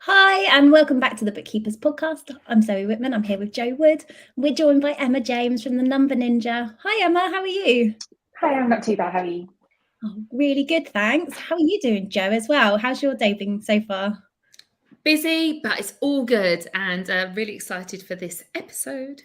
Hi, and welcome back to the Bookkeepers Podcast. I'm Zoe Whitman. I'm here with Jo Wood. We're joined by Emma James from the Number Ninja. Hi, Emma. How are you? Hi, I'm not too bad. How are you? Oh, really good, thanks. How are you doing, Jo, as well? How's your day been so far? Busy, but it's all good, and really excited for this episode.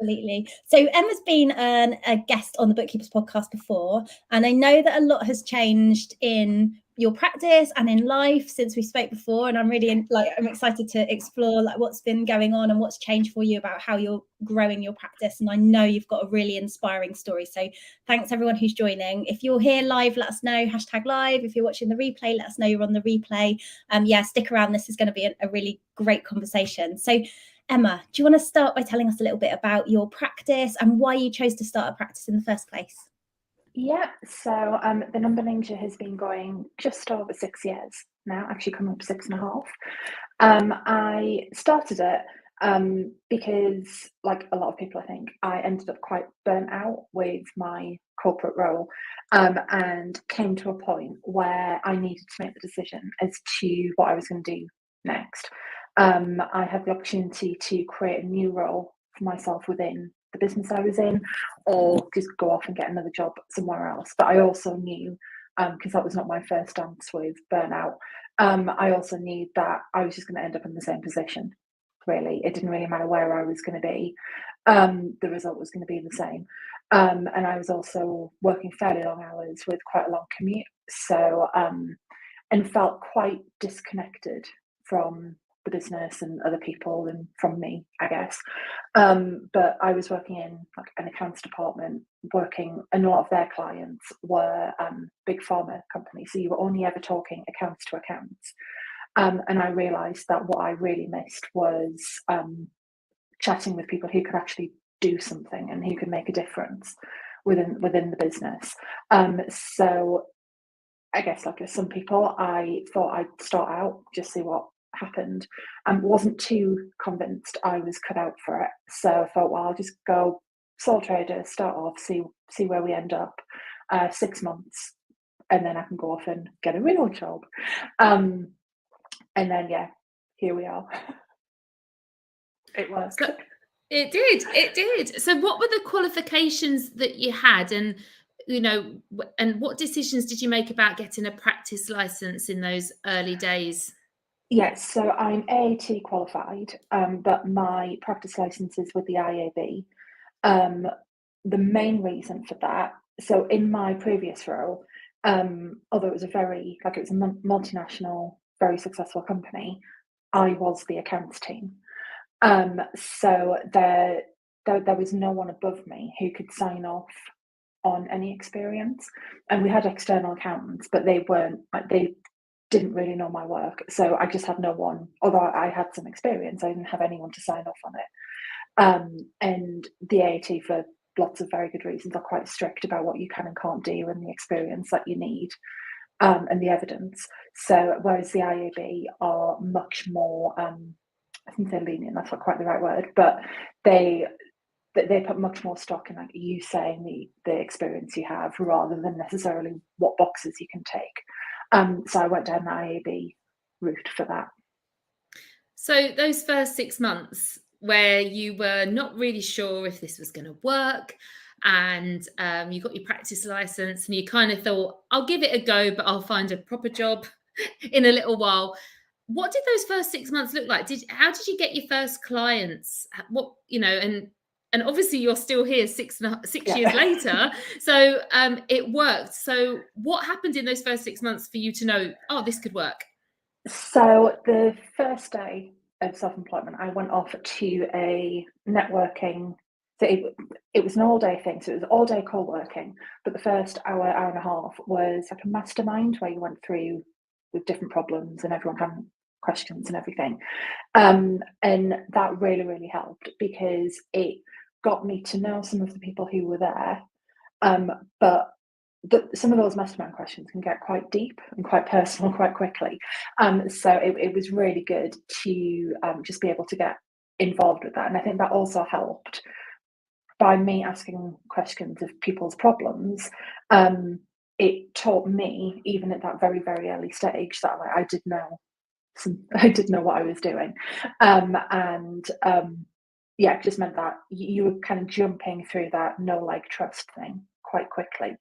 Absolutely. So Emma's been a guest on the Bookkeepers Podcast before, and I know that a lot has changed in your practice and in life since we spoke before, and I'm really I'm excited to explore what's been going on and what's changed for you about how you're growing your practice. And I know you've got a really inspiring story, so thanks everyone who's joining. If you're here live, let us know, #live. If you're watching the replay, let us know you're on the replay. Stick around. This is going to be a really great conversation. So Emma, do you want to start by telling us a little bit about your practice and why you chose to start a practice in the first place? Yeah, so the Number Ninja has been going just over 6 years now, actually coming up 6.5. I started it because, like a lot of people, I think, I ended up quite burnt out with my corporate role and came to a point where I needed to make the decision as to what I was going to do next. I had the opportunity to create a new role for myself within the business I was in, or just go off and get another job somewhere else. But I also knew, because that was not my first dance with burnout, I also knew that I was just going to end up in the same position. Really, it didn't really matter where I was going to be. The result was going to be the same. And I was also working fairly long hours with quite a long commute, so and felt quite disconnected from the business and other people and from me, I guess. But I was working in like an accounts department, and a lot of their clients were big pharma companies, so you were only ever talking accounts to accounts. And I realised that what I really missed was chatting with people who could actually do something and who could make a difference within the business. So I guess, like as some people, I thought I'd start out, just see what happened, and wasn't too convinced I was cut out for it. So I thought, well, I'll just go sole trader, start off, see where we end up, 6 months, and then I can go off and get a real job. And then, yeah, here we are. It worked. So it did. So what were the qualifications that you had, and and what decisions did you make about getting a practice license in those early days? Yes, so I'm AAT qualified, but my practice license is with the IAB. The main reason for that, so in my previous role, although it was it was a multinational, very successful company, I was the accounts team. So there was no one above me who could sign off on any experience, and we had external accountants, but they didn't really know my work, so I just had no one. Although I had some experience, I didn't have anyone to sign off on it. And the AAT, for lots of very good reasons, are quite strict about what you can and can't do and the experience that you need, and the evidence. So whereas the IAB are much more, I think they're lenient, that's not quite the right word, but they put much more stock in like you saying the experience you have rather than necessarily what boxes you can take. So I went down the IAB route for that. So those first 6 months where you were not really sure if this was going to work, and you got your practice license and you kind of thought, I'll give it a go, but I'll find a proper job in a little while. What did those first 6 months look like? How did you get your first clients? What, and obviously you're still here 6 years later. So it worked. So what happened in those first 6 months for you to know, oh, this could work? So the first day of self-employment, I went off to a networking. So it was an all-day thing. So it was all-day co-working. But the first hour and a half was like a mastermind where you went through with different problems and everyone had questions and everything. And that really, really helped because it got me to know some of the people who were there. But some of those mastermind questions can get quite deep and quite personal quite quickly. So it was really good to just be able to get involved with that. And I think that also helped by me asking questions of people's problems. It taught me, even at that very, very early stage, that I did know I didn't know what I was doing. It just meant that you were kind of jumping through that know, like, trust thing quite quickly.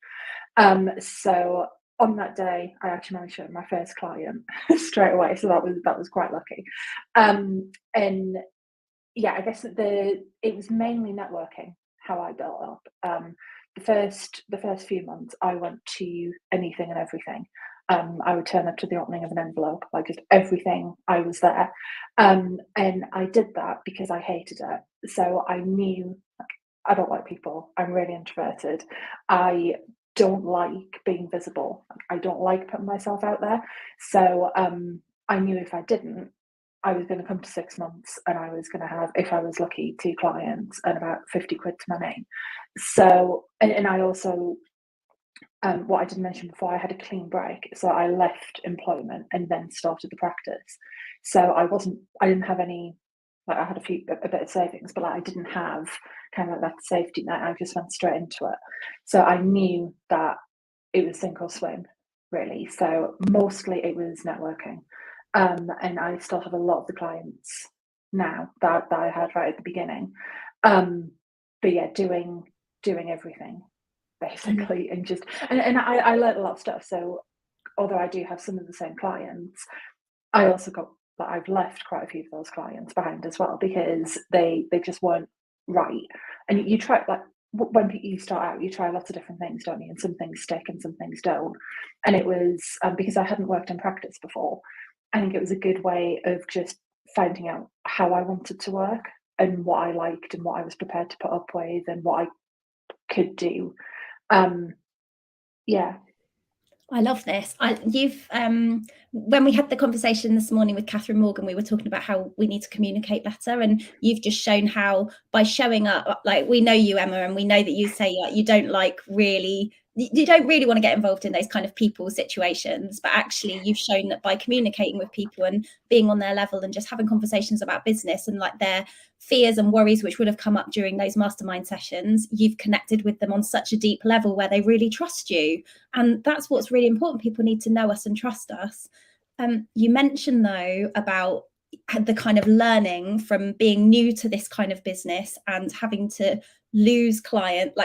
So on that day, I actually managed to get my first client straight away. So that was quite lucky. And yeah, I guess it was mainly networking how I built up. The first few months, I went to anything and everything. I would turn up to the opening of an envelope, like just everything. I was there, and I did that because I hated it. So I knew, like, I don't like people. I'm really introverted. I don't like being visible. I don't like putting myself out there. So I knew if I didn't, I was going to come to 6 months and I was going to have, if I was lucky, 2 clients and about 50 quid to my name. So, and I also, what I didn't mention before, I had a clean break. So I left employment and then started the practice. So I didn't have any, like, I had a bit of savings, but like, I didn't have kind of like that safety net. I just went straight into it. So I knew that it was sink or swim, really. So mostly it was networking. And I still have a lot of the clients now that I had right at the beginning. But yeah, doing everything basically, and just and I learned a lot of stuff. So although I do have some of the same clients, I also got, but I've left quite a few of those clients behind as well because they just weren't right. And you try, like, when you start out, you try lots of different things, don't you? And some things stick and some things don't. And it was because I hadn't worked in practice before, I think it was a good way of just finding out how I wanted to work and what I liked and what I was prepared to put up with and what I could do. Yeah. I love this. You've when we had the conversation this morning with Catherine Morgan, we were talking about how we need to communicate better, and you've just shown how by showing up, like, we know you, Emma, and we know that you say, like, you don't really want to get involved in those kind of people situations, but actually you've shown that by communicating with people and being on their level and just having conversations about business and like their fears and worries which would have come up during those mastermind sessions, you've connected with them on such a deep level where they really trust you. And that's what's really important. People need to know us and trust us. You mentioned though about the kind of learning from being new to this kind of business and having to lose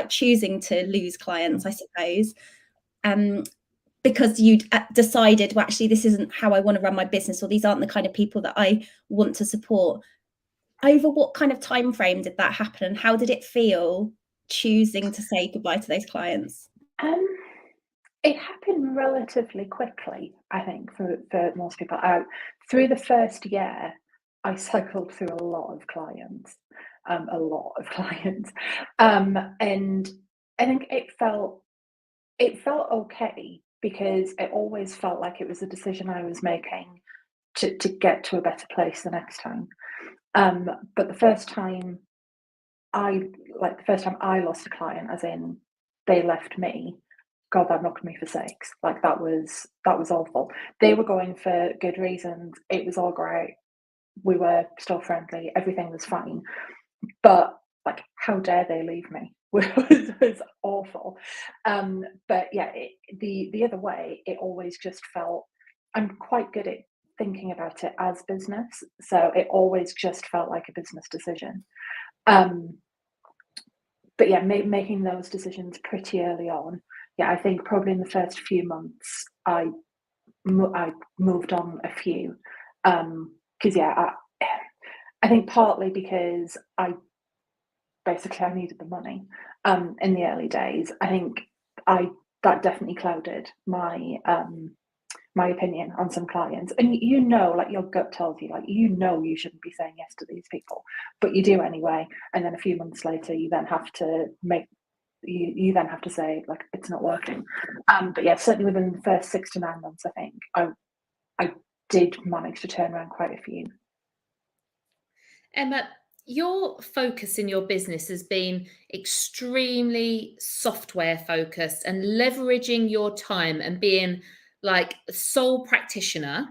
choosing to lose clients, I suppose, because you'd decided, well, actually, this isn't how I want to run my business, or these aren't the kind of people that I want to support. Over what kind of time frame did that happen, and how did it feel choosing to say goodbye to those clients? It happened relatively quickly, I think, for most people. Through the first year, I cycled through a lot of clients, and I think it felt okay because it always felt like it was a decision I was making to get to a better place the next time. But the first time I lost a client, as in they left me, God, that knocked me for 6. Like, that was awful. They were going for good reasons. It was all great. We were still friendly. Everything was fine. But like, how dare they leave me? was awful. But yeah, the other way, it always just felt, I'm quite good at thinking about it as business. So it always just felt like a business decision. But yeah, making those decisions pretty early on. Yeah, I think probably in the first few months, I moved on a few. Because I think partly because I needed the money in the early days. I think that definitely clouded my my opinion on some clients. And like, your gut tells you, like, you shouldn't be saying yes to these people, but you do anyway. And then a few months later, you then have to you then have to say, like, it's not working. But yeah, certainly within the first 6 to 9 months, I think I did manage to turn around quite a few. Emma, your focus in your business has been extremely software focused and leveraging your time and being like a sole practitioner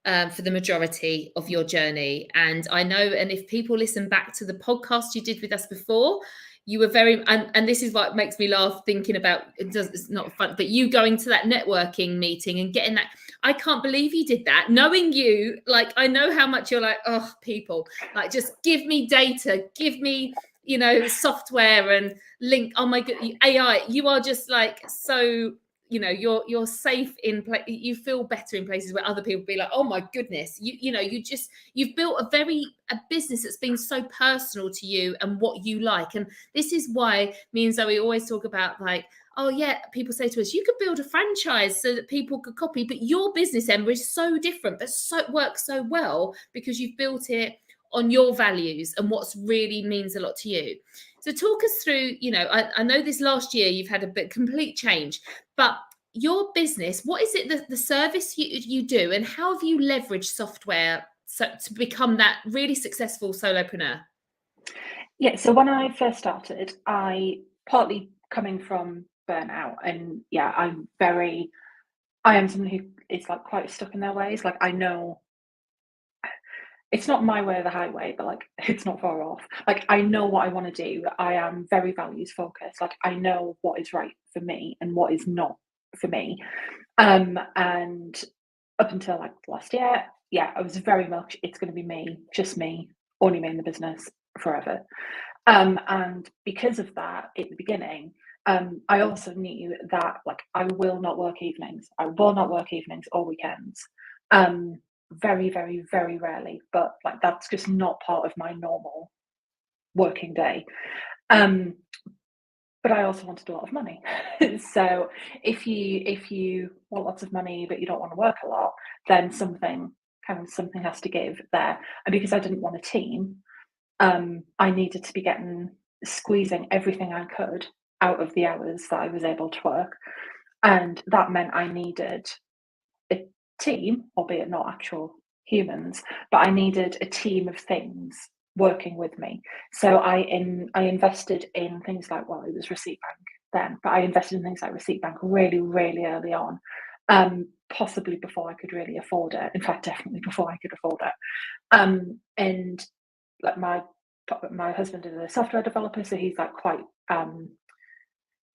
for the majority of your journey. And I know, and if people listen back to the podcast you did with us before, you were very, and this is what makes me laugh thinking about, it's not fun, but you going to that networking meeting and getting that. I can't believe you did that. Knowing you, like, I know how much you're like, oh, people, like, just give me data, give me, you know, software and link. Oh my God, AI, you are just like, so, you know, you're safe in place. You feel better in places where other people be like, oh my goodness, you know, you've built a business that's been so personal to you and what you like. And this is why me and Zoe always talk about, like, oh yeah, people say to us, you could build a franchise so that people could copy, but your business, Emma, is so different, but works so well because you've built it on your values and what's really means a lot to you. So talk us through, you know, I know this last year you've had a complete change, but your business, what is it, the service you do, and how have you leveraged software to become that really successful solopreneur? Yeah, so when I first started, I partly coming from burnout, and yeah, I am someone who is like quite stuck in their ways. Like, I know it's not my way or the highway, but like, it's not far off. Like, I know what I want to do. I am very values focused. Like, I know what is right for me and what is not for me. And up until like last year, yeah, I was very much, it's going to be me, just me, only me in the business forever. And because of that, at the beginning, I also knew that, like, I will not work evenings. I will not work evenings or weekends. Very, very, very rarely, but like, that's just not part of my normal working day. But I also wanted a lot of money. So if you want lots of money but you don't want to work a lot, then something has to give there. And because I didn't want a team, I needed to be squeezing everything I could out of the hours that I was able to work. And that meant I needed a team, albeit not actual humans, but I needed a team of things working with me. So I invested in things like, well, it was Receipt Bank then, but I invested in things like Receipt Bank really, really early on, possibly before I could really afford it. In fact, definitely before I could afford it. And like, my husband is a software developer, so he's like quite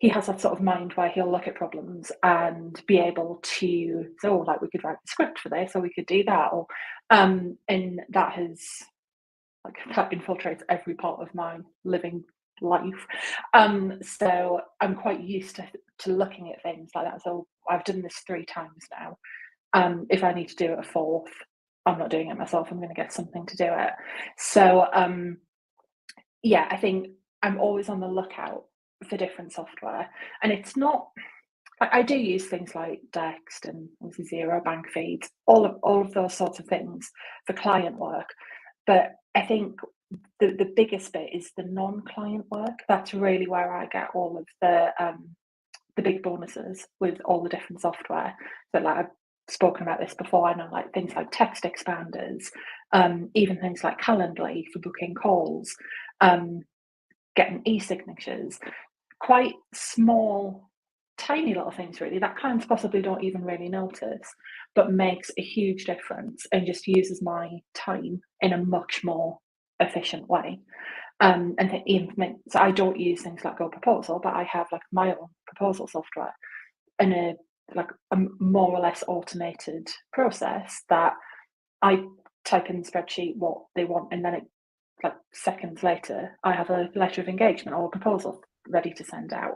he has that sort of mind where he'll look at problems and be able to, so like, we could write the script for this, or we could do that, or and that infiltrates every part of my living life. So I'm quite used to looking at things like that. So I've done this 3 times now. If I need to do it a 4th, I'm not doing it myself. I'm going to get something to do it. So yeah, I think I'm always on the lookout for different software, and it's not. I do use things like Dext and obviously Zero, bank feeds, all of those sorts of things for client work. But I think the biggest bit is the non-client work. That's really where I get all of the big bonuses with all the different software. So like, I've spoken about this before. I know, like, things like text expanders, even things like Calendly for booking calls, getting e-signatures, quite small, tiny little things really that clients possibly don't even really notice, but makes a huge difference and just uses my time in a much more efficient way. So I don't use things like Go Proposal, but I have like my own proposal software and a more or less automated process that I type in the spreadsheet what they want, and then it, like, seconds later, I have a letter of engagement or a proposal ready to send out.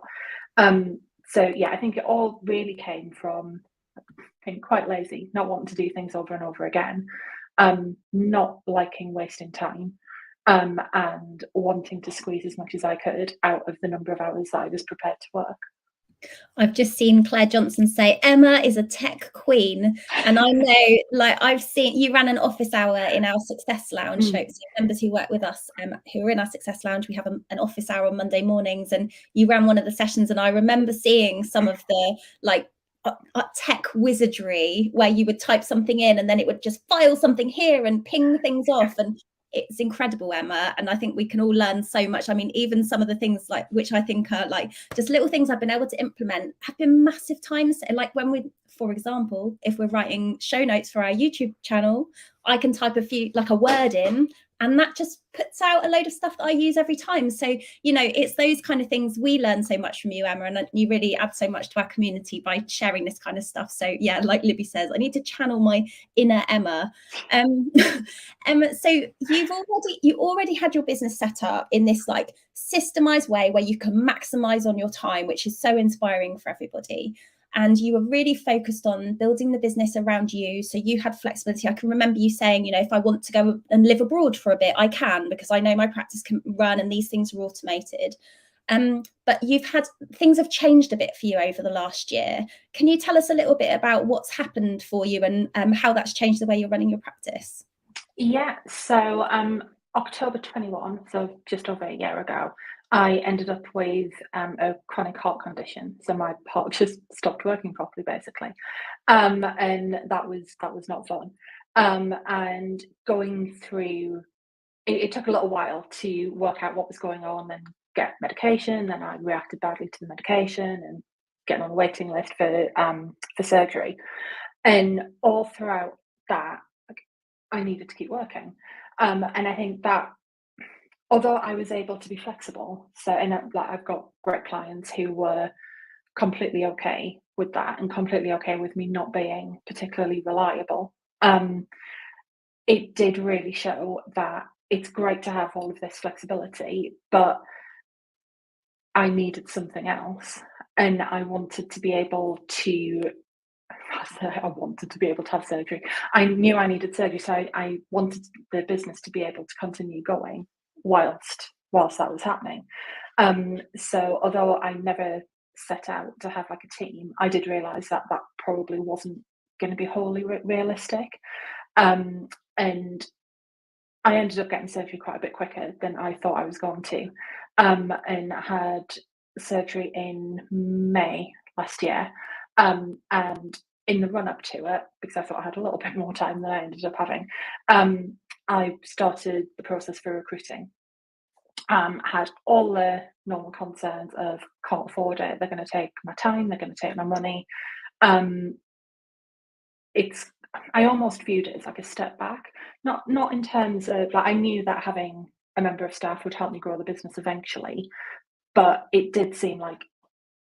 So yeah, I think it all really came from being quite lazy, not wanting to do things over and over again, not liking wasting time, and wanting to squeeze as much as I could out of the number of hours that I was prepared to work. I've just seen Claire Johnson say Emma is a tech queen, and I know, like, I've seen you ran an office hour in our Success Lounge. So members who work with us, who are in our Success Lounge, we have an office hour on Monday mornings, and you ran one of the sessions, and I remember seeing some of the like tech wizardry where you would type something in and then it would just file something here and ping things off, and it's incredible, Emma, and I think we can all learn so much. I mean, even some of the things like, which I think are like just little things I've been able to implement, have been massive times. And like, when we for example, if we're writing show notes for our YouTube channel, I can type a word in, and that just puts out a load of stuff that I use every time. So, it's those kind of things. We learn so much from you, Emma, and you really add so much to our community by sharing this kind of stuff. So yeah, like Libby says, I need to channel my inner Emma. Emma, so you already had your business set up in this like systemized way where you can maximize on your time, which is so inspiring for everybody. And you were really focused on building the business around you. So you had flexibility. I can remember you saying, if I want to go and live abroad for a bit, I can, because I know my practice can run and these things are automated. But things have changed a bit for you over the last year. Can you tell us a little bit about what's happened for you and how that's changed the way you're running your practice? Yeah, so October 21, so just over a year ago, I ended up with a chronic heart condition. So my heart just stopped working properly, basically. And that was not fun. And going through, it took a little while to work out what was going on and get medication. Then I reacted badly to the medication and getting on a waiting list for surgery. And all throughout that, I needed to keep working. And I think that although I was able to be flexible, I've got great clients who were completely okay with that and completely okay with me not being particularly reliable. It did really show that it's great to have all of this flexibility, but I needed something else, and I wanted to be able to have surgery. I knew I needed surgery, so I wanted the business to be able to continue going whilst that was happening. So although I never set out to have like a team, I did realise that probably wasn't going to be wholly realistic. And I ended up getting surgery quite a bit quicker than I thought I was going to, and I had surgery in May last year. And in the run up to it, because I thought I had a little bit more time than I ended up having, I started the process for recruiting. Had all the normal concerns of can't afford it, they're going to take my time, they're going to take my money. I almost viewed it as like a step back, not in terms of like I knew that having a member of staff would help me grow the business eventually, but it did seem like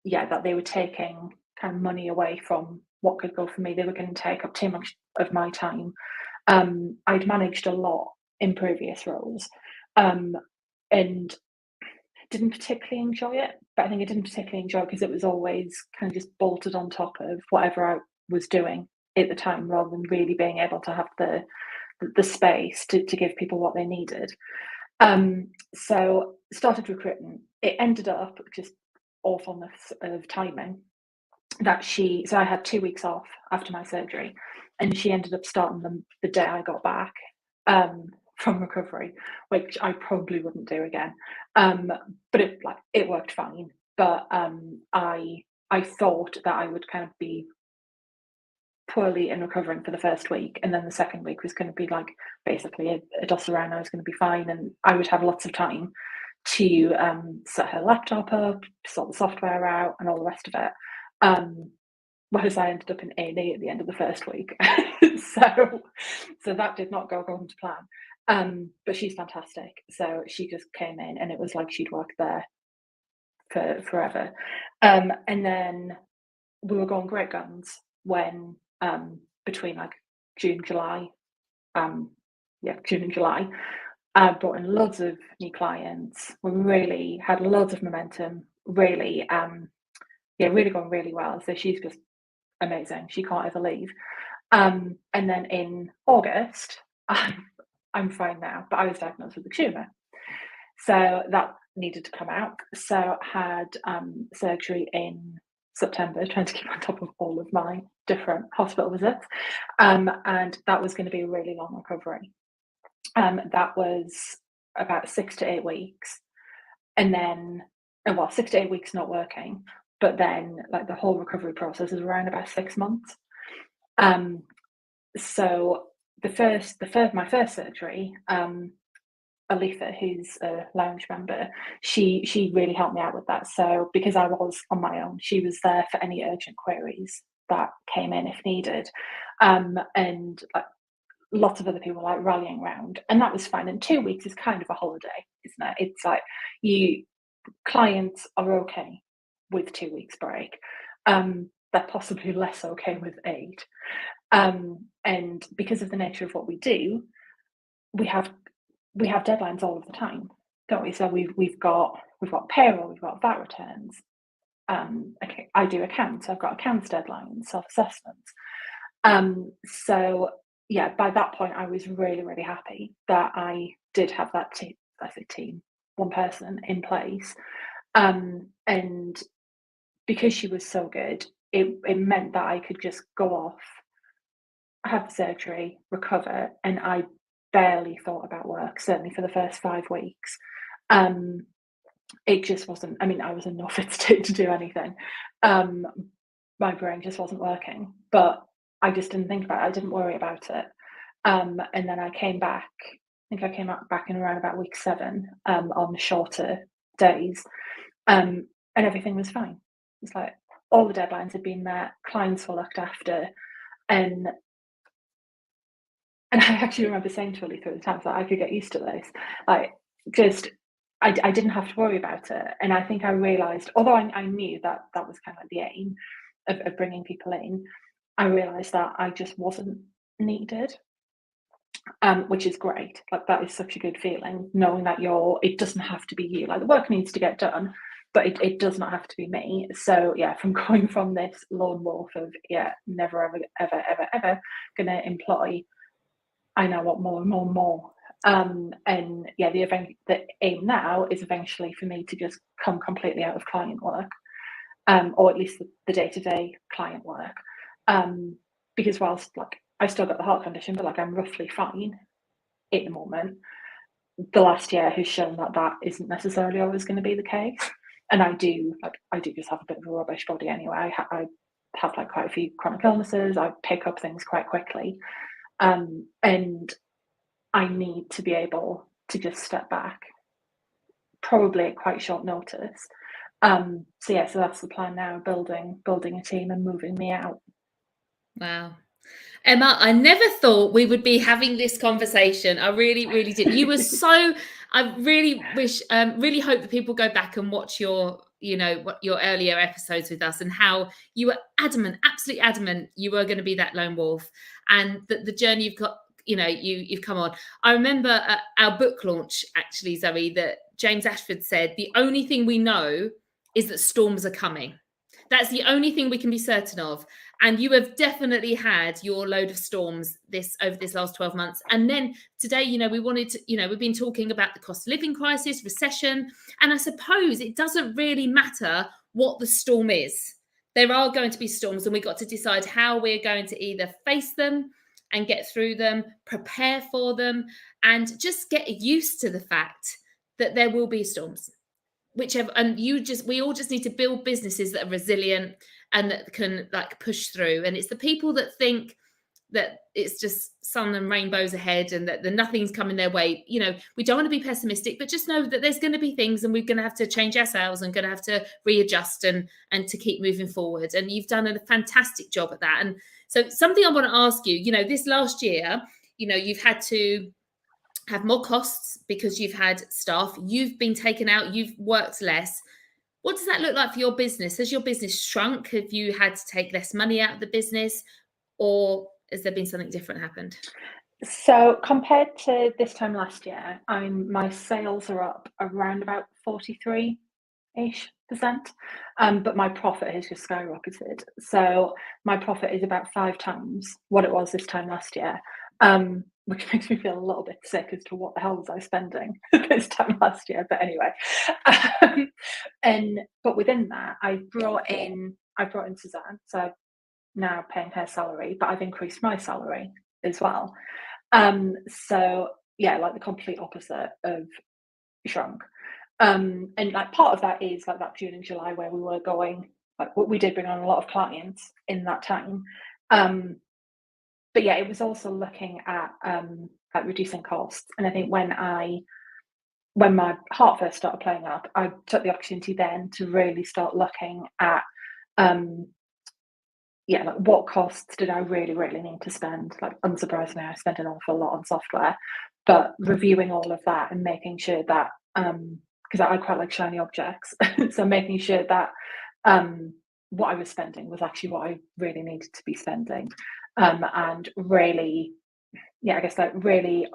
that they were taking kind of money away from what could go for me. They were going to take up too much of my time. I'd managed a lot in previous roles, and didn't particularly enjoy it. But I think I didn't particularly enjoy it because it was always kind of just bolted on top of whatever I was doing at the time, rather than really being able to have the space to give people what they needed. So started recruiting. It ended up just awfulness of timing that so I had 2 weeks off after my surgery, and she ended up starting the day I got back from recovery, which I probably wouldn't do again. But it worked fine. But I thought that I would kind of be poorly and recovering for the first week, and then the second week was going to be like basically a doss around. I was going to be fine, and I would have lots of time to set her laptop up, sort the software out, and all the rest of it. Whereas I ended up in A&E at the end of the first week. so that did not go according to plan. But she's fantastic. So she just came in, and it was like she'd worked there for forever. And then we were going great guns when between like June and July, I brought in loads of new clients. We really had loads of momentum, really going really well. So she's just amazing. She can't ever leave. And then in August, I'm fine now, but I was diagnosed with a tumour. So that needed to come out. So I had surgery in September, trying to keep on top of all of my different hospital visits. And that was going to be a really long recovery. That was about 6 to 8 weeks. And then, 6 to 8 weeks not working. But then like the whole recovery process is around about 6 months. So my first surgery, Aletha, who's a lounge member, she really helped me out with that. So because I was on my own, she was there for any urgent queries that came in if needed. And like, lots of other people like rallying around, and that was fine. And 2 weeks is kind of a holiday, isn't it? It's like clients are okay with 2 weeks break. They're possibly less okay with 8. And because of the nature of what we do, we have deadlines all of the time, don't we? So we've got payroll, we've got VAT returns. I do accounts. I've got accounts deadlines, self-assessments. So yeah, by that point, I was really, really happy that I did have that team, one person in place. And because she was so good, it meant that I could just go off, have the surgery, recover, and I barely thought about work, certainly for the first 5 weeks. It just wasn't, I mean, I was in no fit state to do anything. My brain just wasn't working, but I just didn't think about it. I didn't worry about it. And then I came back, I think I came back in around about week 7, on shorter days, and everything was fine. It's like all the deadlines had been met, clients were looked after, and I actually remember saying to Willie through the times that I could get used to this. Like, just, I didn't have to worry about it. And I think I realised, although I knew that was kind of like the aim of bringing people in, I realised that I just wasn't needed, which is great. Like, that is such a good feeling, knowing that it doesn't have to be you. Like, the work needs to get done, but it does not have to be me. So yeah, from going from this lone wolf of never ever gonna employ, I now want more and more and more. And yeah, the aim now is eventually for me to just come completely out of client work, or at least the day-to-day client work. Because whilst like I've still got the heart condition, but like I'm roughly fine at the moment, the last year has shown that isn't necessarily always going to be the case. And I do just have a bit of a rubbish body anyway. I have like quite a few chronic illnesses. I pick up things quite quickly. And I need to be able to just step back, probably at quite short notice. So that's the plan now, building a team and moving me out. Wow. Emma, I never thought we would be having this conversation. I really, really did. You were so, I really wish, really hope that people go back and watch your earlier episodes with us, and how you were adamant, absolutely adamant, you were going to be that lone wolf, and the journey you've got, you've come on. I remember at our book launch, actually, Zoe, that James Ashford said, the only thing we know is that storms are coming. That's the only thing we can be certain of. And you have definitely had your load of storms over this last 12 months. And then today, we wanted to, we've been talking about the cost of living crisis, recession. And I suppose it doesn't really matter what the storm is. There are going to be storms, and we've got to decide how we're going to either face them and get through them, prepare for them, and just get used to the fact that there will be storms. We all just need to build businesses that are resilient and that can like push through. And it's the people that think that it's just sun and rainbows ahead and that nothing's coming their way. We don't want to be pessimistic, but just know that there's going to be things, and we're going to have to change ourselves and going to have to readjust and to keep moving forward. And you've done a fantastic job at that. And so something I want to ask you, this last year, you've had to have more costs because you've had staff, you've been taken out, you've worked less. What does that look like for your business? Has your business shrunk? Have you had to take less money out of the business, or has there been something different happened? So compared to this time last year, my sales are up around about 43%, but my profit has just skyrocketed. So my profit is about 5 times what it was this time last year. Which makes me feel a little bit sick as to what the hell was I spending this time last year. But anyway, but within that, I've brought in Suzanne, so I'm now paying her salary, but I've increased my salary as well. So yeah, like the complete opposite of shrunk. And like part of that is like that June and July where we were going, like we did bring on a lot of clients in that time. But yeah, it was also looking at like reducing costs. And I think when my heart first started playing up, I took the opportunity then to really start looking at like what costs did I really, really need to spend? Like, unsurprisingly, I spent an awful lot on software, but reviewing all of that and making sure that, because I quite like shiny objects, so making sure that what I was spending was actually what I really needed to be spending, and really, I guess like really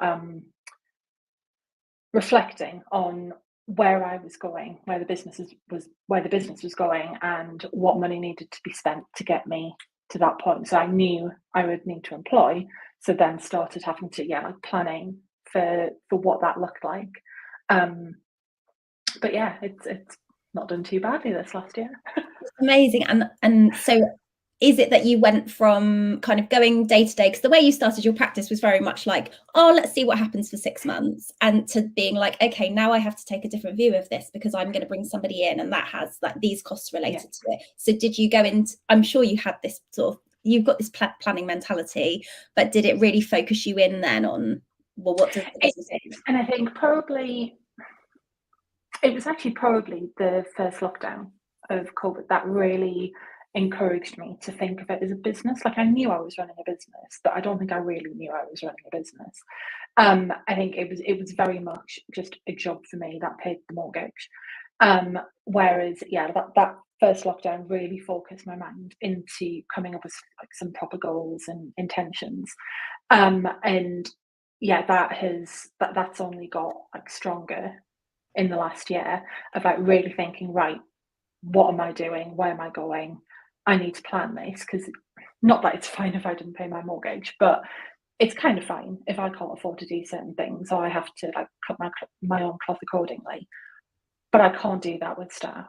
reflecting on where I was going, where the business was going, and what money needed to be spent to get me to that point. So I knew I would need to employ. So then started having to like planning for what that looked like. But yeah, it's not done too badly this last year. Amazing. And so is it that you went from kind of going day to day, because the way you started your practice was very much like, oh, let's see what happens for 6 months, and to being like, okay, now I have to take a different view of this because I'm going to bring somebody in and that has like these costs related to it. So did you go into, I'm sure you had this sort of, you've got this planning mentality, but did it really focus you in then on, well, what does the business do? And I think it was actually probably the first lockdown of COVID that really encouraged me to think of it as a business. Like, I knew I was running a business, but I don't think I really knew I was running a business. I think it was very much just a job for me that paid the mortgage. Whereas that first lockdown really focused my mind into coming up with like some proper goals and intentions. And that's only got like stronger in the last year, about really thinking, right, what am I doing? Where am I going? I need to plan this, because not that it's fine if I didn't pay my mortgage, but it's kind of fine if I can't afford to do certain things, so I have to like cut my own cloth accordingly. But I can't do that with staff.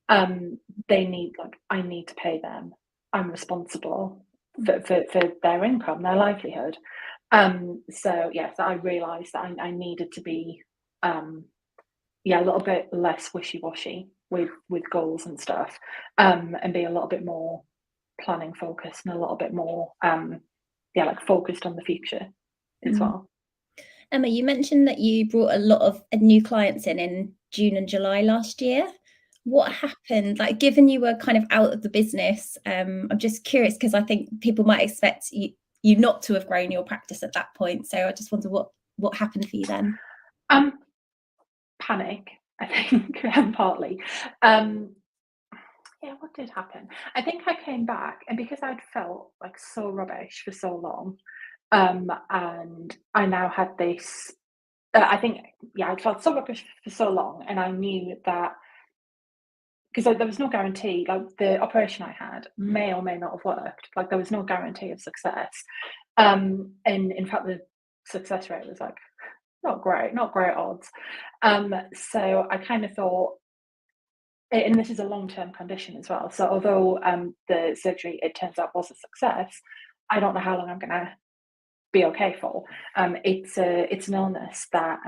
I need to pay them. I'm responsible for their income, their livelihood. So I realised that I needed to be a little bit less wishy-washy with goals and stuff, and be a little bit more planning focused and a little bit more like focused on the future as well. Emma, you mentioned that you brought a lot of new clients in June and July last year. What happened? Like, given you were kind of out of the business, I'm just curious, because I think people might expect you not to have grown your practice at that point. So I just wonder what happened for you then. Panic, I think, partly. What did happen? I think I came back, and because I'd felt like so rubbish for so long, and I now had this. I'd felt so rubbish for so long, and I knew that, because there was no guarantee. Like, the operation I had may or may not have worked. Like, there was no guarantee of success. And in fact, the success rate was like not great odds. So I kind of thought, and this is a long-term condition as well. So although the surgery, it turns out, was a success, I don't know how long I'm going to be okay for. It's an illness that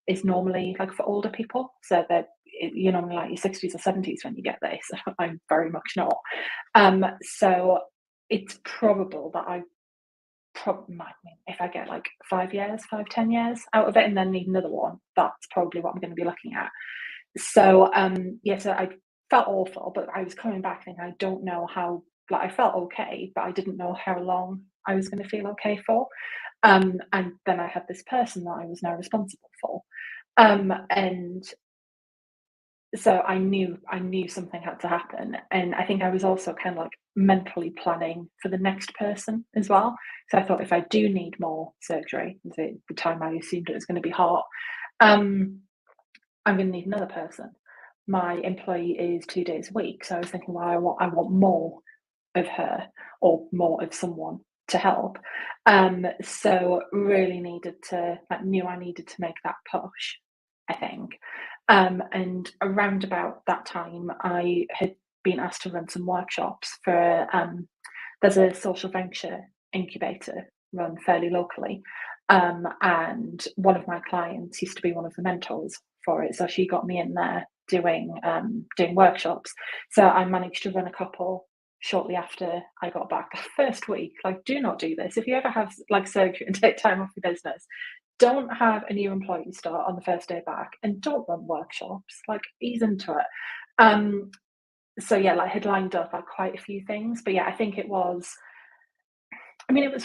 is normally like for older people. So that you're normally like your 60s or 70s when you get this. I'm very much not. So it's probable that if I get like 10 years out of it and then need another one, that's probably what I'm going to be looking at. So so I felt awful, but I was coming back thinking, I don't know how, like, I felt okay, but I didn't know how long I was going to feel okay for. And then I had this person that I was now responsible for. And so I knew something had to happen. And I think I was also kind of like mentally planning for the next person as well. So I thought, if I do need more surgery, the time I assumed it was going to be heart, I'm going to need another person. My employee is 2 days a week. So I was thinking, well, I want more of her, or more of someone to help. So really knew I needed to make that push, I think. And around about that time, I had been asked to run some workshops for, there's a social venture incubator run fairly locally. And one of my clients used to be one of the mentors for it. So she got me in there doing workshops. So I managed to run a couple shortly after I got back. The first week, like, do not do this. If you ever have like surgery and take time off your business, don't have a new employee start on the first day back, and don't run workshops. Like, ease into it. so yeah, like had lined up like quite a few things, but yeah, I think it was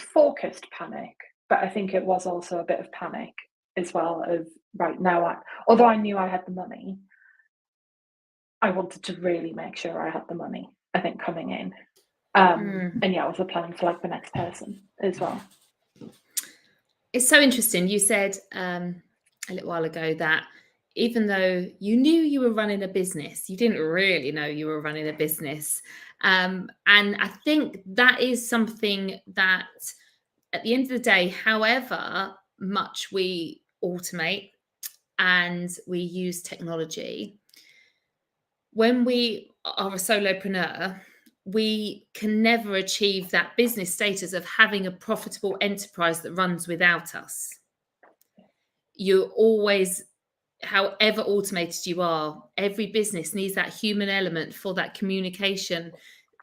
focused panic, but I think it was also a bit of panic as well of right now, although I knew I had the money, I wanted to really make sure I had the money, I think, coming in. And yeah, I was planning for like the next person as well. It's so interesting. You said a little while ago that even though you knew you were running a business, you didn't really know you were running a business. And I think that is something that at the end of the day, however much we automate and we use technology, when we are a solopreneur, we can never achieve that business status of having a profitable enterprise that runs without us. You always, however automated you are, every business needs that human element for that communication,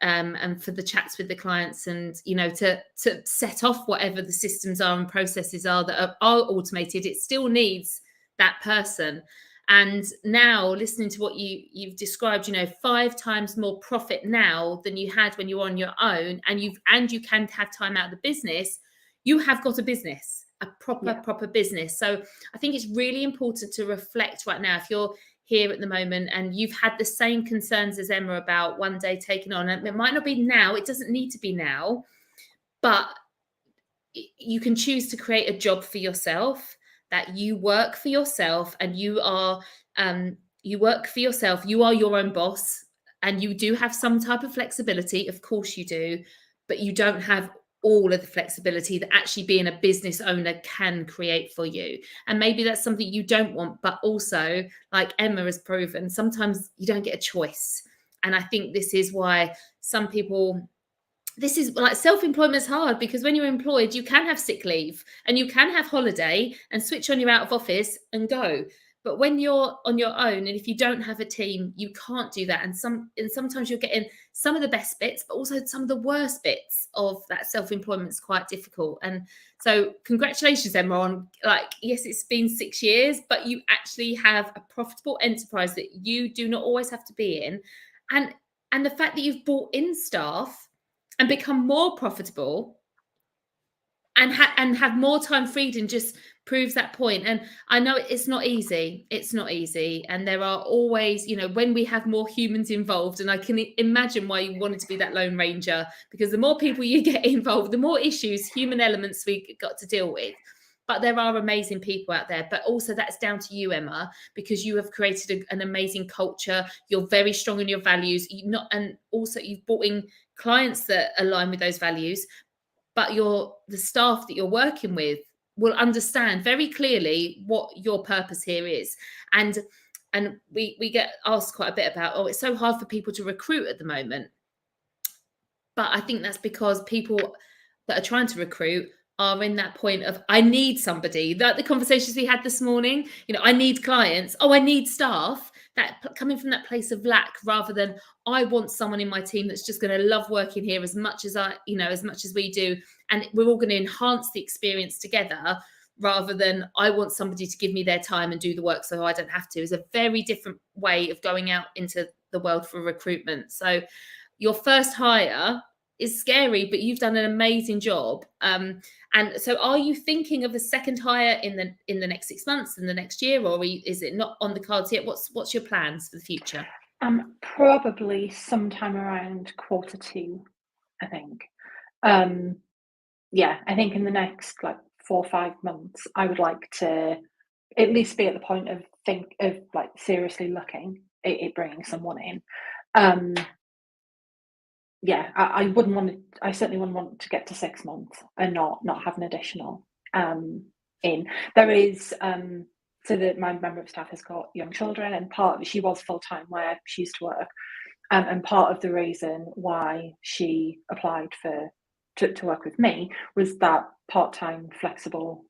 and for the chats with the clients, and to set off whatever the systems are and processes are that are automated. It still needs that person. And now, listening to what you've described, 5 times more profit now than you had when you were on your own, and you can have time out of the business. You have got a business, a proper business. So I think it's really important to reflect right now. If you're here at the moment and you've had the same concerns as Emma about one day taking on, and it might not be now, it doesn't need to be now, but you can choose to create a job for yourself, that you work for yourself, and you work for yourself. You are your own boss, and you do have some type of flexibility. Of course you do, but you don't have all of the flexibility that actually being a business owner can create for you. And maybe that's something you don't want, but also, like Emma has proven, sometimes you don't get a choice. And I think this is why some people, this is like, self-employment is hard, because when you're employed, you can have sick leave and you can have holiday and switch on your out of office and go. But when you're on your own, and if you don't have a team, you can't do that. And sometimes you're getting some of the best bits, but also some of the worst bits of that self-employment is quite difficult. And so congratulations, Emma, on, like, yes, it's been 6 years, but you actually have a profitable enterprise that you do not always have to be in. And the fact that you've brought in staff and become more profitable and have more time freedom just proves that point. And I know it's not easy. It's not easy. And there are always, when we have more humans involved, and I can imagine why you wanted to be that lone ranger, because the more people you get involved, the more issues, human elements we got to deal with. But there are amazing people out there. But also that's down to you, Emma, because you have created an amazing culture. You're very strong in your values. And also you've brought in clients that align with those values. But the staff that you're working with will understand very clearly what your purpose here is. And we get asked quite a bit about, it's so hard for people to recruit at the moment. But I think that's because people that are trying to recruit are in that point of, I need somebody. That the conversations we had this morning, I need clients. I need staff. That coming from that place of lack, rather than I want someone in my team that's just going to love working here as much as as much as we do, and we're all going to enhance the experience together, rather than I want somebody to give me their time and do the work so I don't have to. Is a very different way of going out into the world for recruitment. So your first hire is scary, but you've done an amazing job. And so are you thinking of a second hire in the next 6 months, in the next year, or is it not on the cards yet? What's your plans for the future? Probably sometime around Q2, I think. Yeah, I think in the next 4 or 5 months, I would like to at least be at the point of seriously looking at bringing someone in. Yeah, I wouldn't want to. I certainly wouldn't want to get to 6 months and not have an additional in. There is so that my member of staff has got young children, and she was full time where she used to work, and part of the reason why she applied to work with me was that part-time flexible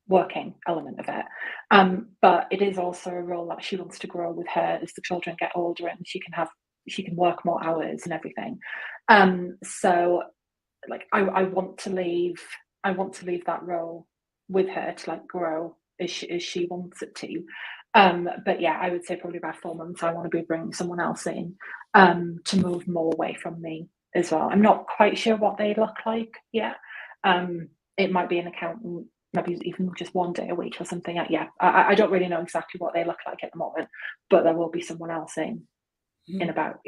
working element of it. But it is also a role that she wants to grow with her as the children get older, and she can work more hours and everything. So I want to leave that role with her to grow as she wants it to. But yeah, I would say probably about 4 months, I want to be bringing someone else in to move more away from me as well. I'm not quite sure what they look like yet. It might be an accountant, maybe even just 1 day a week or something. Yeah, I don't really know exactly what they look like at the moment, but there will be someone else in within about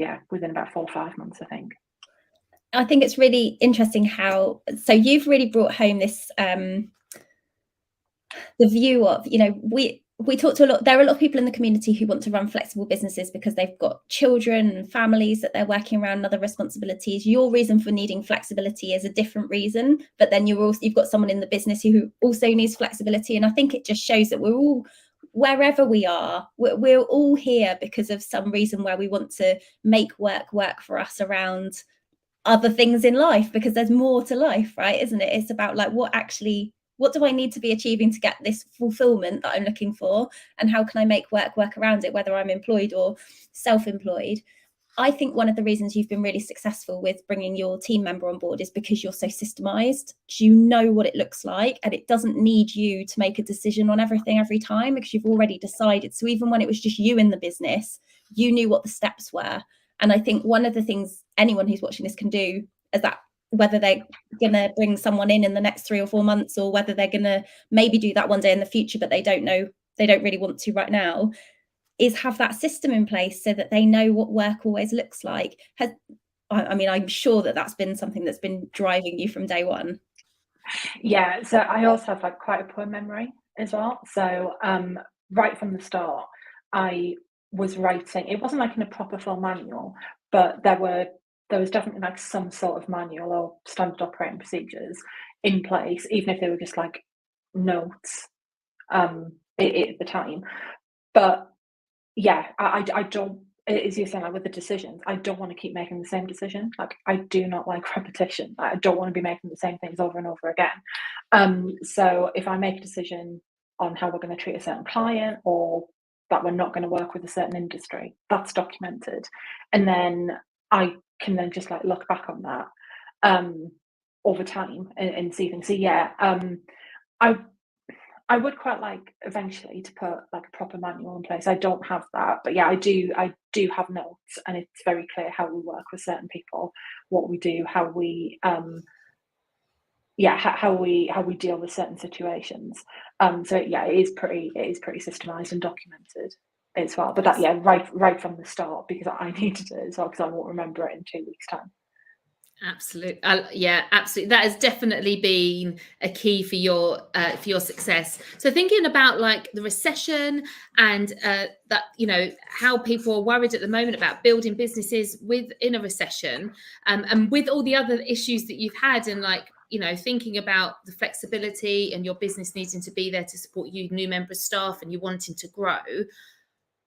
4 or 5 months, I think. I think it's really interesting how, so you've really brought home this, the view of, we talk to there are a lot of people in the community who want to run flexible businesses because they've got children and families that they're working around and other responsibilities. Your reason for needing flexibility is a different reason, but then you've got someone in the business who also needs flexibility. And I think it just shows that we're all, wherever we are, we're all here because of some reason where we want to make work for us around other things in life, because there's more to life, right? Isn't it? It's about like, what do I need to be achieving to get this fulfillment that I'm looking for? And how can I make work around it, whether I'm employed or self-employed? I think one of the reasons you've been really successful with bringing your team member on board is because you're so systemized. You know what it looks like, and it doesn't need you to make a decision on everything every time because you've already decided. So even when it was just you in the business, you knew what the steps were. And I think one of the things anyone who's watching this can do is that, whether they're going to bring someone in the next 3 or 4 months, or whether they're going to maybe do that one day in the future, but they don't really want to right now, is have that system in place so that they know what work always looks like. I'm sure that's been something that's been driving you from day one. Yeah, so I also have like quite a poor memory as well. So right from the start, I was writing, it wasn't like in a proper full manual, but there was definitely like some sort of manual or standard operating procedures in place, even if they were just like notes at the time. But yeah, I don't, as you're saying, like with the decisions, I don't want to keep making the same decision. Like, I do not like repetition. I don't want to be making the same things over and over again. So if I make a decision on how we're going to treat a certain client, or that we're not going to work with a certain industry, that's documented. And then I can then just like look back on that over time and see things. So yeah, I would quite like eventually to put like a proper manual in place. I don't have that, but yeah, I do have notes, and it's very clear how we work with certain people, what we do, how we how we deal with certain situations. So yeah, it is pretty systemized and documented as well. But that, yeah, right from the start, because I needed it as well, because I won't remember it in 2 weeks' time. Absolutely. Yeah, absolutely. That has definitely been a key for your success. So thinking about like the recession and that, how people are worried at the moment about building businesses within a recession, and with all the other issues that you've had, and like, thinking about the flexibility and your business needing to be there to support you, new member of staff, and you wanting to grow.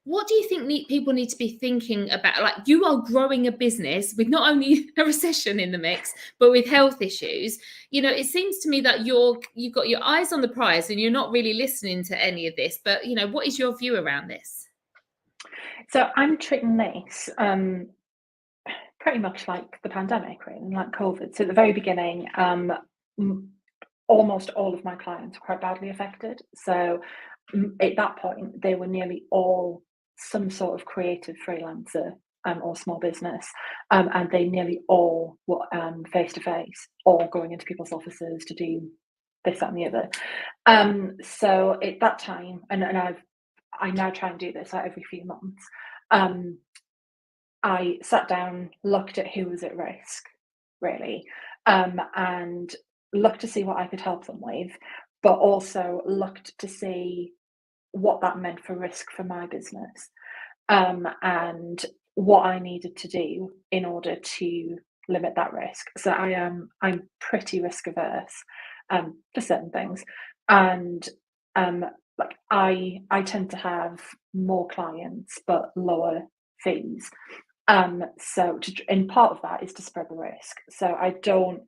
What do you think people need to be thinking about? Like, you are growing a business with not only a recession in the mix, but with health issues. It seems to me that you've got your eyes on the prize and you're not really listening to any of this. But, what is your view around this? So I'm treating this pretty much like the pandemic, really, like COVID. So at the very beginning, almost all of my clients were quite badly affected. So at that point, they were nearly all some sort of creative freelancer or small business, and they nearly all were face-to-face, or going into people's offices to do this, that, and the other. So at that time, and I now try and do this like every few months, I sat down, looked at who was at risk, really, and looked to see what I could help them with, but also looked to see what that meant for risk for my business, and what I needed to do in order to limit that risk. So I'm pretty risk averse for certain things, and like I tend to have more clients but lower fees. So and part of that is to spread the risk. So I don't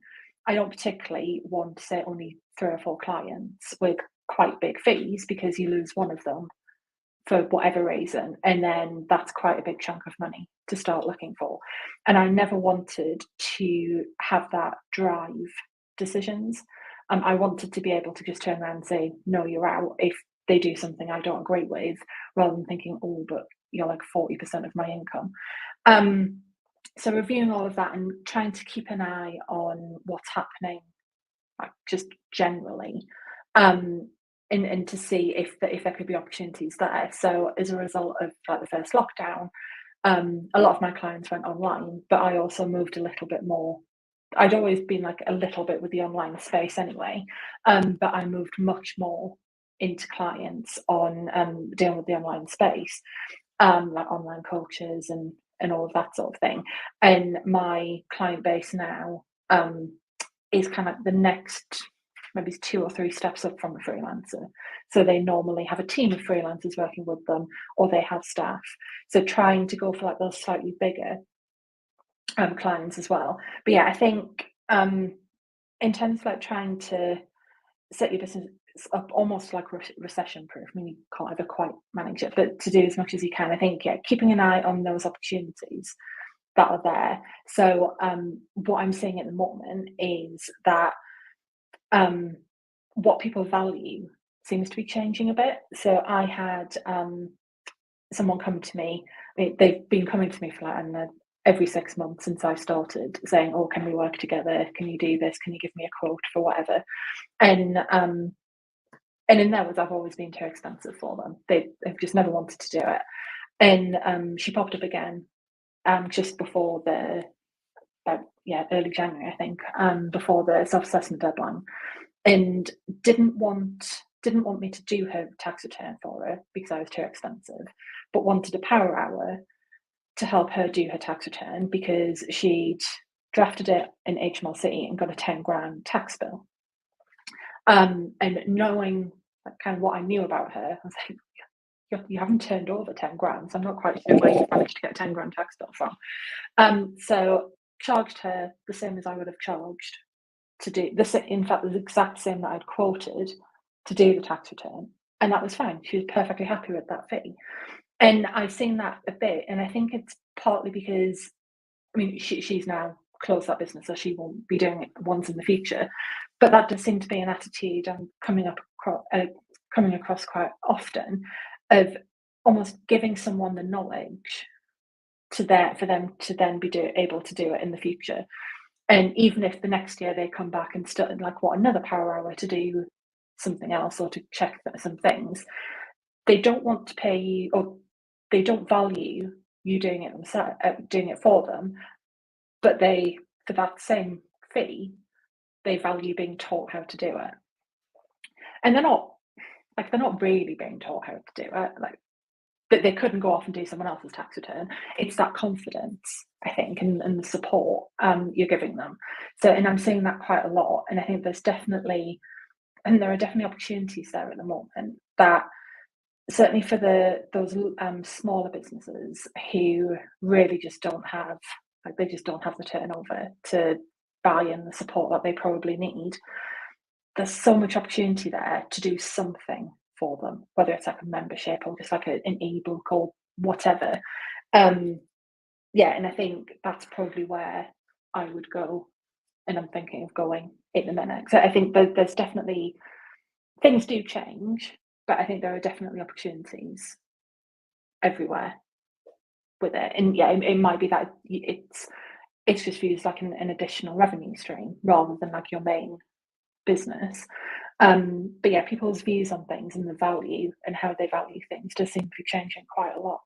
particularly want to say only 3 or 4 clients with quite big fees, because you lose one of them for whatever reason, and then that's quite a big chunk of money to start looking for. And I never wanted to have that drive decisions. I wanted to be able to just turn around and say, no, you're out, if they do something I don't agree with, rather than thinking, oh, but you're like 40% of my income. So reviewing all of that and trying to keep an eye on what's happening, like just generally, and to see if there could be opportunities there. So as a result of like the first lockdown, a lot of my clients went online, but I also moved a little bit more. I'd always been like a little bit with the online space anyway, but I moved much more into clients on dealing with the online space, like online coaches and all of that sort of thing. And my client base now is kind of the next maybe 2 or 3 steps up from a freelancer. So they normally have a team of freelancers working with them, or they have staff. So trying to go for like those slightly bigger clients as well. But yeah, I think in terms of like trying to set your business up almost like recession proof. I mean, you can't ever quite manage it, but to do as much as you can, I think, yeah, keeping an eye on those opportunities that are there. So what I'm seeing at the moment is that what people value seems to be changing a bit. So I had someone come to me. I mean, they've been coming to me for like, I don't know, every 6 months since I started, saying, oh, can we work together? Can you do this? Can you give me a quote for whatever? And in their words, I've always been too expensive for them. They've just never wanted to do it. And she popped up again just before the early January, I think, before the self-assessment deadline, and didn't want me to do her tax return for her because I was too expensive, but wanted a power hour to help her do her tax return because she'd drafted it in HMRC and got a 10 grand tax bill. And knowing like, kind of what I knew about her, I was like, you haven't turned over 10 grand, so I'm not quite sure where you managed to get a 10 grand tax bill from. So charged her the same as I would have charged to do this. In fact, the exact same that I'd quoted to do the tax return, and that was fine. She was perfectly happy with that fee. And I've seen that a bit, and I think it's partly because, I mean, she's now closed that business, so she won't be doing it once in the future. But that does seem to be an attitude I'm coming across quite often, of almost giving someone the knowledge for them to then be able to do it in the future. And even if the next year they come back and start like another power hour to do something else or to check some things, they don't want to pay you, or they don't value you doing it themselves, doing it for them. But they, for that same fee, they value being taught how to do it. And they're not really being taught how to do it. Like, but they couldn't go off and do someone else's tax return. It's that confidence, I think, and the support you're giving them. So, and I'm seeing that quite a lot. And I think there are definitely opportunities there at the moment that certainly for those smaller businesses who really just don't have, like, they just don't have the turnover to buy in the support that they probably need. There's so much opportunity there to do something for them, whether it's like a membership or just like an ebook or whatever. And I think that's probably where I would go, and I'm thinking of going in a minute. So I think there's definitely, things do change, but I think there are definitely opportunities everywhere with it. And yeah, it might be that it's just viewed as like an additional revenue stream rather than like your main business. But yeah, people's views on things and the value and how they value things does seem to be changing quite a lot.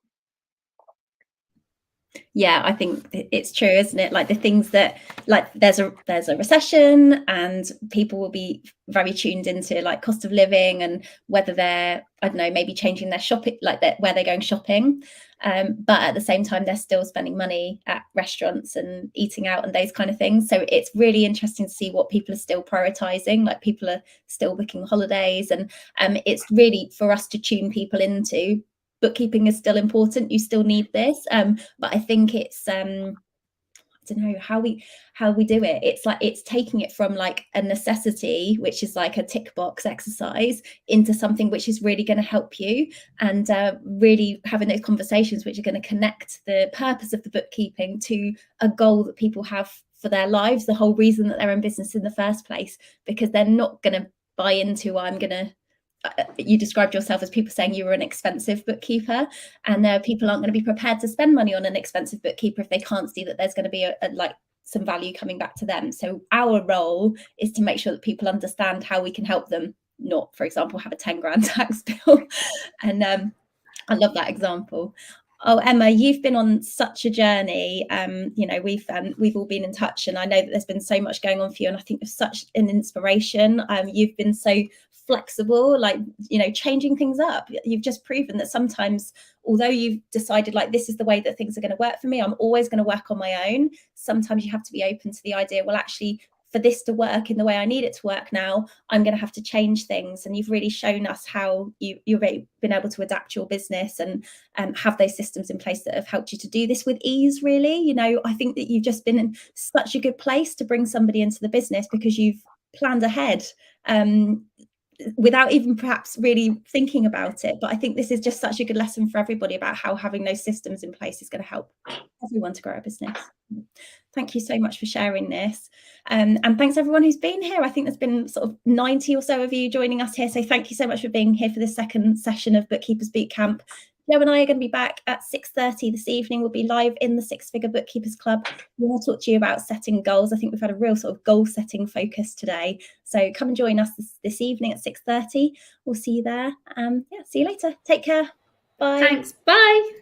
Yeah, I think it's true, isn't it? Like the things that, like, there's a recession and people will be very tuned into like cost of living and whether they're, I don't know, maybe changing their shopping, like where they're going shopping. But at the same time, they're still spending money at restaurants and eating out and those kind of things. So it's really interesting to see what people are still prioritizing. Like people are still booking holidays, and it's really for us to tune people into. Bookkeeping is still important. You still need this, but I think it's I don't know how we do it. It's like it's taking it from like a necessity, which is like a tick box exercise, into something which is really going to help you, and really having those conversations which are going to connect the purpose of the bookkeeping to a goal that people have for their lives, the whole reason that they're in business in the first place, because they're not going to buy into I'm going to you described yourself as people saying you were an expensive bookkeeper, and people aren't going to be prepared to spend money on an expensive bookkeeper if they can't see that there's going to be some value coming back to them. So our role is to make sure that people understand how we can help them not, for example, have a 10 grand tax bill. And I love that example. Oh, Emma, you've been on such a journey. We've all been in touch, and I know that there's been so much going on for you, and I think you're such an inspiration. You've been so flexible, changing things up. You've just proven that sometimes, although you've decided this is the way that things are going to work for me, I'm always going to work on my own. Sometimes you have to be open to the idea, well, actually, for this to work in the way I need it to work now, I'm going to have to change things. And you've really shown us how you've been able to adapt your business and have those systems in place that have helped you to do this with ease, really. I think that you've just been in such a good place to bring somebody into the business because you've planned ahead without even perhaps really thinking about it. But I think this is just such a good lesson for everybody about how having those systems in place is going to help everyone to grow a business. Thank you so much for sharing this. And thanks everyone who's been here. I think there's been sort of 90 or so of you joining us here. So thank you so much for being here for this second session of Bookkeepers Bootcamp. Joe and I are going to be back at 6:30 this evening. We'll be live in the Six Figure Bookkeepers Club. We want to talk to you about setting goals. I think we've had a real sort of goal setting focus today. So come and join us this evening at 6:30. We'll see you there. See you later. Take care. Bye. Thanks. Bye.